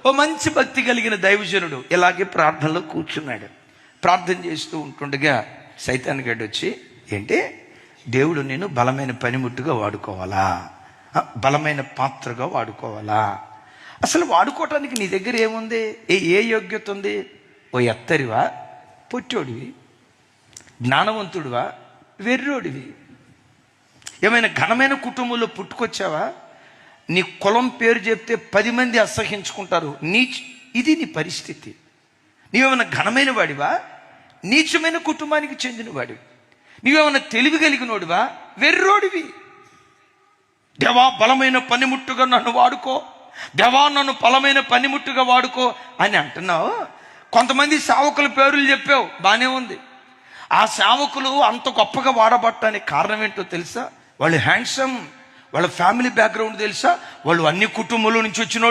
ఓ మంచి భక్తి కలిగిన దైవజనుడు ఇలాగే ప్రార్థనలో కూర్చున్నాడు. ప్రార్థన చేస్తూ ఉంటుండగా సైతాన్ గడ్డి వచ్చి, ఏంటి దేవుడు నేను బలమైన పనిముట్టుగా వాడుకోవాలా, బలమైన పాత్రగా వాడుకోవాలా? అసలు వాడుకోవటానికి నీ దగ్గర ఏముంది? ఏ యోగ్యత ఉంది? ఓ ఎత్తరివా, పొట్టోడివి, జ్ఞానవంతుడివా, వెర్రోడివి? ఏమైనా ఘనమైన కుటుంబంలో పుట్టుకొచ్చావా? నీ కులం పేరు చెప్తే 10 మంది అసహించుకుంటారు. ఇది నీ పరిస్థితి. నీవేమైనా ఘనమైన వాడివా? నీచమైన కుటుంబానికి చెందిన వాడివి. నీవేమైనా తెలివి కలిగినోడివా? వెర్రోడివి. దేవా బలమైన పనిముట్టుగా నన్ను వాడుకో, దేవా నన్ను బలమైన పనిముట్టుగా వాడుకో అని అంటున్నావు. కొంతమంది సేవకుల పేర్లు చెప్పావు, బానే ఉంది. ఆ సేవకులు అంత గొప్పగా వాడబట్టడానికి కారణం ఏంటో తెలుసా? వాళ్ళు హ్యాండ్సమ్, వాళ్ళ ఫ్యామిలీ బ్యాక్గ్రౌండ్ తెలుసా? వాళ్ళు అన్ని కుటుంబాల నుంచి వచ్చిన